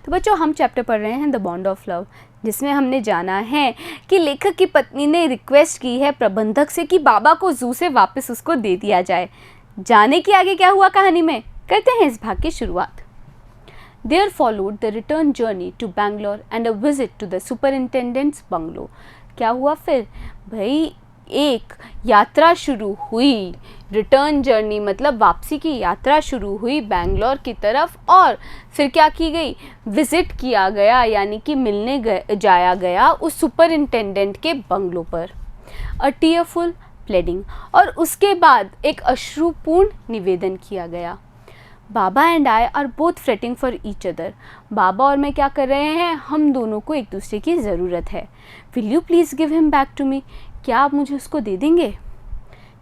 तो बच्चों हम चैप्टर पढ़ रहे हैं द बॉन्ड ऑफ लव, जिसमें हमने जाना है कि लेखक की पत्नी ने रिक्वेस्ट की है प्रबंधक से कि बाबा को जू से वापस उसको दे दिया जाए। जाने के आगे क्या हुआ कहानी में, करते हैं इस भाग की शुरुआत। There followed the return journey to Bangalore and a visit to the superintendent's bungalow। क्या हुआ फिर भाई, एक यात्रा शुरू हुई, रिटर्न जर्नी मतलब वापसी की यात्रा शुरू हुई बैंगलोर की तरफ, और फिर क्या की गई, विज़िट किया गया यानी कि मिलने जाया गया उस सुपरिंटेंडेंट के बंगलो पर। अ टीयरफुल प्लेडिंग, और उसके बाद एक अश्रुपूर्ण निवेदन किया गया। Baba and I are both fretting for each other. Baba और मैं क्या कर रहे हैं, हम दोनों को एक दूसरे की ज़रूरत है। Will you please give him back to me, क्या आप मुझे उसको दे देंगे।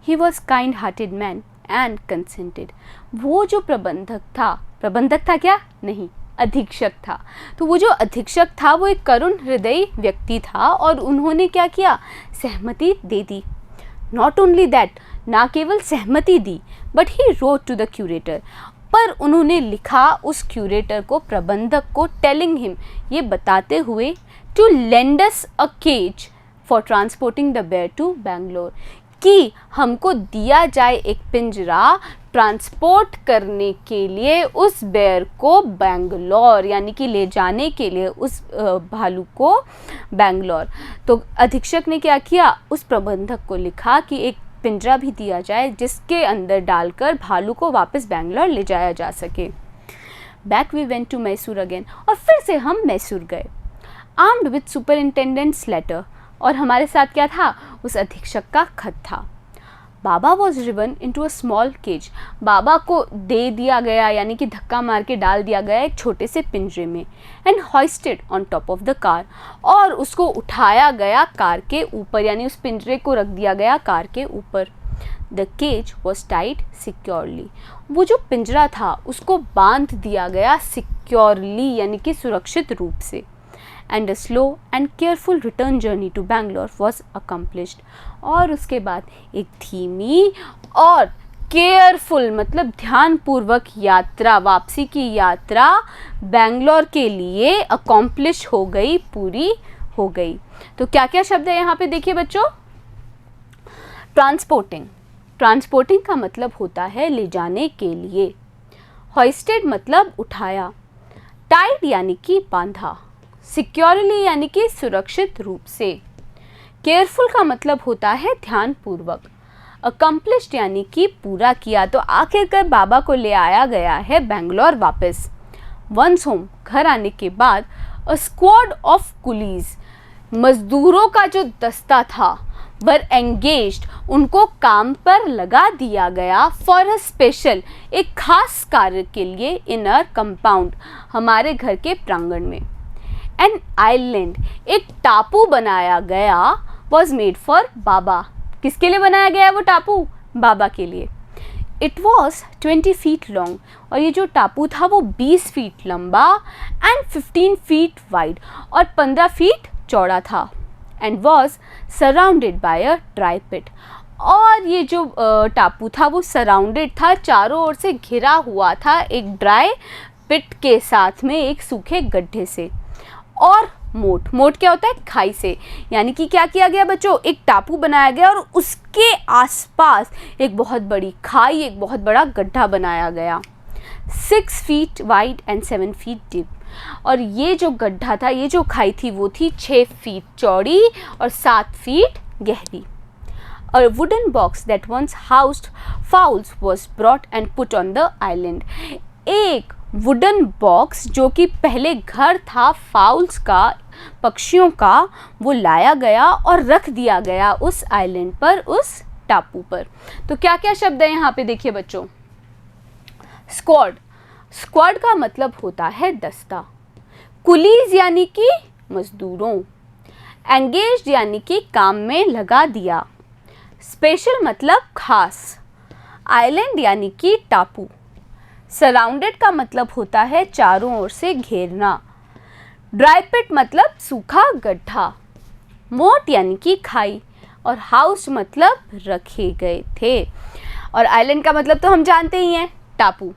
He was kind hearted man and consented. वो जो प्रबंधक था क्या, नहीं अधीक्षक था। तो वो जो अधीक्षक था वो एक करुण हृदयी व्यक्ति था और उन्होंने क्या किया, सहमति दे दी। नॉट ओनली दैट, ना केवल सहमति दी, but he wrote to the curator, पर उन्होंने लिखा उस क्यूरेटर को, प्रबंधक को, टेलिंग हिम, ये बताते हुए, to lend us a cage for transporting the bear to Bangalore, कि हमको दिया जाए एक पिंजरा ट्रांसपोर्ट करने के लिए उस बेयर को बैंगलोर, यानी कि ले जाने के लिए उस भालू को बैंगलोर। तो अधीक्षक ने क्या किया, उस प्रबंधक को लिखा कि एक पिंजरा भी दिया जाए जिसके अंदर डालकर भालू को वापस बैंगलोर ले जाया जा सके। Back we went to Mysore again, और फिर से हम मैसूर गए, आर्म्ड विथ सुपरिंटेंडेंट्स लेटर, और हमारे साथ क्या था, उस अधीक्षक का खत था। Baba was driven into a small cage, Baba को दे दिया गया यानी कि धक्का मार के डाल दिया गया एक छोटे से पिंजरे में, and hoisted on top of the car, और उसको उठाया गया कार के ऊपर, यानी उस पिंजरे को रख दिया गया कार के ऊपर। The cage was tied securely, वो जो पिंजरा था उसको बांध दिया गया सिक्योरली यानी कि सुरक्षित रूप से। And a slow and careful return journey to Bangalore was accomplished, और उसके बाद एक धीमी और केयरफुल मतलब ध्यानपूर्वक यात्रा, वापसी की यात्रा बैंगलोर के लिए अकम्प्लिश हो गई, पूरी हो गई। तो क्या क्या शब्द है यहाँ पे देखिए बच्चों, ट्रांसपोर्टिंग, ट्रांसपोर्टिंग का मतलब होता है ले जाने के लिए। हॉइस्टेड मतलब उठाया, टाइड यानी कि बांधा, सिक्योरली यानी कि सुरक्षित रूप से, केयरफुल का मतलब होता है ध्यानपूर्वक, अकम्प्लिश्ड यानी कि पूरा किया। तो आखिरकार बाबा को ले आया गया है बैंगलोर वापस। वंस होम, घर आने के बाद, अ स्क्वाड ऑफ कुलीज, मजदूरों का जो दस्ता था, वर एंगेज्ड, उनको काम पर लगा दिया गया, फॉर अ स्पेशल, एक खास कार्य के लिए, इन अ कंपाउंड, हमारे घर के प्रांगण में। एन आइलैंड, एक टापू बनाया गया, वॉज मेड फॉर बाबा, किसके लिए बनाया गया वो टापू, बाबा के लिए। इट वॉज 20 फीट लॉन्ग, और ये जो टापू था वो 20 फीट लंबा, एंड 15 फीट वाइड, और 15 फीट चौड़ा था। And was surrounded by a dry pit, और ये जो टापू था वो सराउंडेड था, चारों ओर से घिरा हुआ था एक ड्राई पिट के साथ में, एक सूखे गड्ढे से। और मोट क्या होता है, खाई से, यानी कि क्या किया गया बच्चों, एक टापू बनाया गया और उसके आसपास एक बहुत बड़ी खाई, एक बहुत बड़ा गड्ढा बनाया गया। 6 feet wide and 7 feet deep, और ये जो गड्ढा था, ये जो खाई थी वो थी 6 फीट चौड़ी और 7 फीट गहरी। A wooden box that once housed fowls was brought and put on the island। एक वुडन बॉक्स जो कि पहले घर था फाउल्स का, पक्षियों का, वो लाया गया और रख दिया गया उस आइलैंड पर, उस टापू पर। तो क्या क्या शब्द है यहाँ पे देखिए बच्चों, स्क्वाड, स्क्वाड का मतलब होता है दस्ता, कुलीज यानी कि मजदूरों, एंगेज्ड यानी कि काम में लगा दिया, स्पेशल मतलब खास, आइलैंड यानी कि टापू, सराउंडेड का मतलब होता है चारों ओर से घेरना, ड्राई पिट मतलब सूखा गड्ढा, मोट यानी कि खाई, और हाउस मतलब रखे गए थे, और आइलैंड का मतलब तो हम जानते ही हैं, टापू।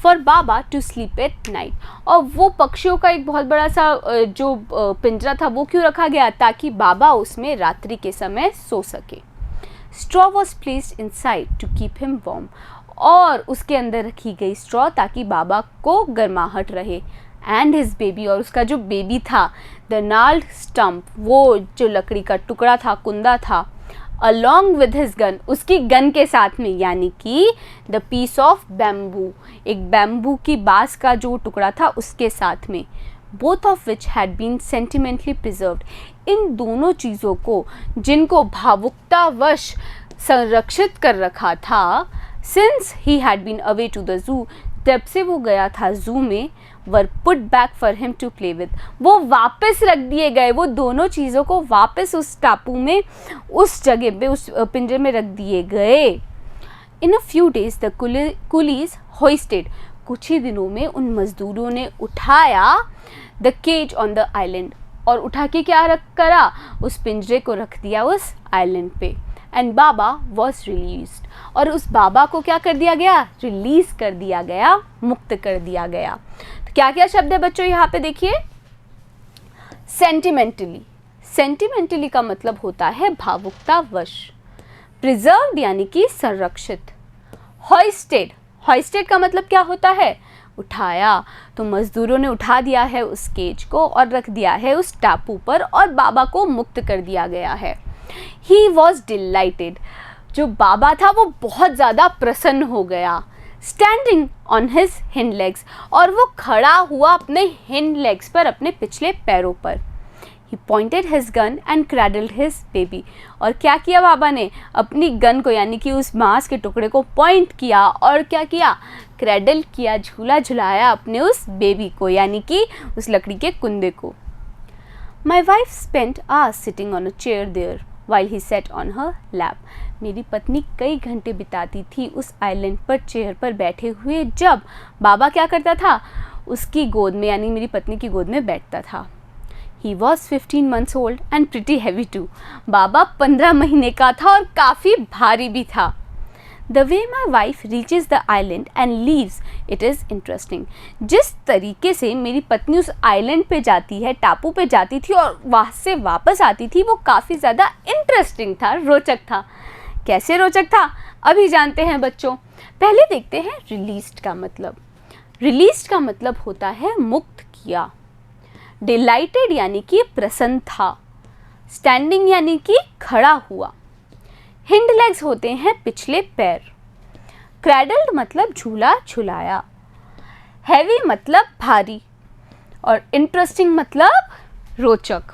For Baba to sleep at night. और वो पक्षियों का एक बहुत बड़ा सा जो पिंजरा था वो क्यों रखा गया, ताकि बाबा उसमें रात्रि के समय सो सके। Straw was placed inside to keep him warm. और उसके अंदर रखी गई स्ट्रॉ ताकि बाबा को गर्माहट रहे। एंड हिज बेबी, और उसका जो बेबी था, द नाल्ड स्टम्प, वो जो लकड़ी का टुकड़ा था, कुंदा था, अलॉन्ग विद हिज गन, उसकी गन के साथ में, यानी कि द पीस ऑफ बैम्बू, एक बैम्बू की बांस का जो टुकड़ा था उसके साथ में, both of which had been sentimentally preserved. इन दोनों चीज़ों को, जिनको भावुकतावश संरक्षित कर रखा था, since he had been away to the zoo, जब से वो गया था जू में, were put back for him to play with, वो वापस रख दिए गए, वो दोनों चीज़ों को वापस उस टापू में, उस जगह पे, उस पिंजरे में रख दिए गए। In a few days the coolies hoisted, कुछ ही दिनों में उन मजदूरों ने उठाया the cage on the island, और उठा के क्या करा, उस पिंजरे को रख दिया उस आइलैंड पे। एंड बाबा वॉज रिलीज्ड, और उस बाबा को क्या कर दिया गया, रिलीज कर दिया गया, मुक्त कर दिया गया। तो क्या क्या शब्द है बच्चों यहाँ पे देखिए, सेंटिमेंटली, सेंटिमेंटली का मतलब होता है भावुकतावश। प्रिजर्व्ड यानी कि संरक्षित। होइस्टेड, होइस्टेड का मतलब क्या होता है, उठाया। तो मजदूरों ने उठा दिया है उस केज को और रख दिया है उस टापू पर, और बाबा को मुक्त कर दिया गया है। ही वॉज डिलाइटेड, जो बाबा था वो बहुत ज़्यादा प्रसन्न हो गया। Standing on his hind legs, और वो खड़ा हुआ अपने हिंड लेग्स पर, अपने पिछले पैरों पर। He pointed his gun and cradled his baby, और क्या किया बाबा ने, अपनी गन को यानी कि उस बांस के टुकड़े को पॉइंट किया और क्या किया, क्रैडल किया, झूला झुलाया अपने उस बेबी को, यानी कि उस लकड़ी के कुंदे को। My wife spent hours sitting on a chair there while he sat on her lap, मेरी पत्नी कई घंटे बिताती थी उस आइलैंड पर चेयर पर बैठे हुए, जब बाबा क्या करता था, उसकी गोद में, यानी मेरी पत्नी की गोद में बैठता था। He was 15 months old and pretty heavy too, बाबा 15 महीने का था और काफ़ी भारी भी था। The way my wife reaches the island and leaves it is interesting, जिस तरीके से मेरी पत्नी उस आइलैंड पे जाती है, टापू पे जाती थी और वहाँ से वापस आती थी, वो काफ़ी ज़्यादा इंटरेस्टिंग था, रोचक था। कैसे रोचक था, अभी जानते हैं बच्चों। पहले देखते हैं रिलीज्ड का मतलब। रिलीज्ड का मतलब होता है मुक्त किया। डिलाइटेड यानी कि प्रसन्न था। स्टैंडिंग यानी कि खड़ा हुआ। हिंड लेग्स होते हैं पिछले पैर। क्रैडल्ड मतलब झूला झुलाया। हैवी मतलब भारी, और इंटरेस्टिंग मतलब रोचक।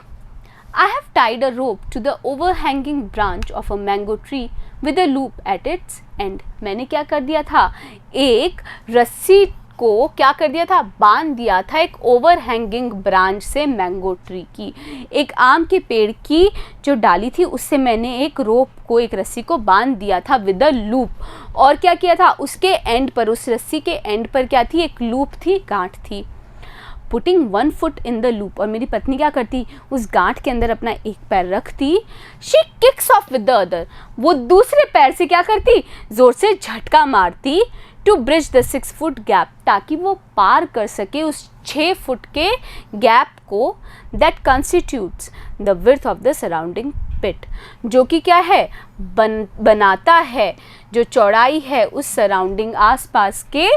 I have tied a rope to the overhanging branch of a mango tree with a loop at its end. मैंने क्या कर दिया था, एक रस्सी को क्या कर दिया था, बांध दिया था एक ओवरहैंगिंग ब्रांच से, मैंगो ट्री की, एक आम के पेड़ की जो डाली थी उससे मैंने एक रोप को, एक रस्सी को बांध दिया था विद अ लूप। और क्या किया था, उसके एंड पर, उस रस्सी के एंड पर क्या थी, एक लूप थी, गांठ थी। Putting one foot in the loop, और मेरी पत्नी क्या करती, उस गांठ के अंदर अपना एक पैर रखती। She kicks of with the other, वो दूसरे पैर से क्या करती, जोर से झटका मारती। To bridge the 6 foot gap, ताकि वो पार कर सके उस 6 फुट के गैप को, that constitutes the width of the surrounding pit, जो कि क्या है, बनाता है जो चौड़ाई है उस सराउंडिंग, आसपास के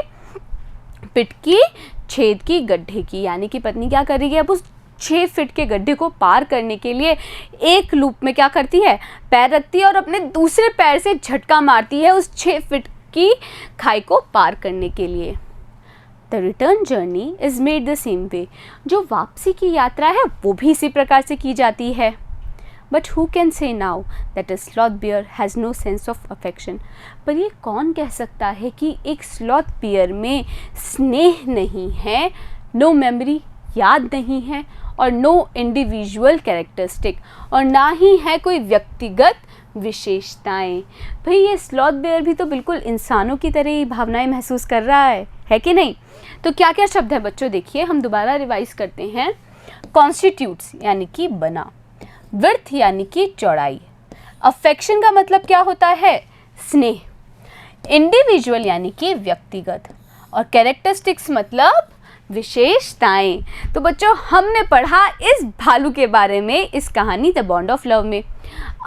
पिट की, छेद की, गड्ढे की। यानी कि पत्नी क्या कर रही है, अब उस 6 फीट के गड्ढे को पार करने के लिए एक लूप में क्या करती है, पैर रखती है और अपने दूसरे पैर से झटका मारती है उस 6 फीट की खाई को पार करने के लिए। The return journey is made the same way, जो वापसी की यात्रा है वो भी इसी प्रकार से की जाती है। But who can say now that a sloth bear has no sense of affection, पर ये कौन कह सकता है कि एक स्लॉथ बियर में स्नेह नहीं है, नो मेमोरी, याद नहीं है, और नो इंडिविजुअल कैरेक्टरिस्टिक, और ना ही है कोई व्यक्तिगत विशेषताएं। भाई ये स्लॉथ बियर भी तो बिल्कुल इंसानों की तरह ही भावनाएं महसूस कर रहा है कि नहीं। तो क्या क्या शब्द है बच्चों, देखिए हम दोबारा रिवाइज करते हैं। कॉन्स्टिट्यूट्स यानी कि बना, विड्थ यानी कि चौड़ाई, अफेक्शन का मतलब क्या होता है, स्नेह, इंडिविजुअल यानी कि व्यक्तिगत, और कैरेक्टरिस्टिक्स मतलब विशेषताएं। तो बच्चों हमने पढ़ा इस भालू के बारे में इस कहानी द बॉन्ड ऑफ लव में।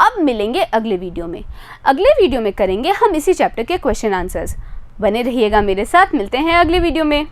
अब मिलेंगे अगले वीडियो में। अगले वीडियो में करेंगे हम इसी चैप्टर के क्वेश्चन आंसर्स। बने रहिएगा मेरे साथ, मिलते हैं अगले वीडियो में।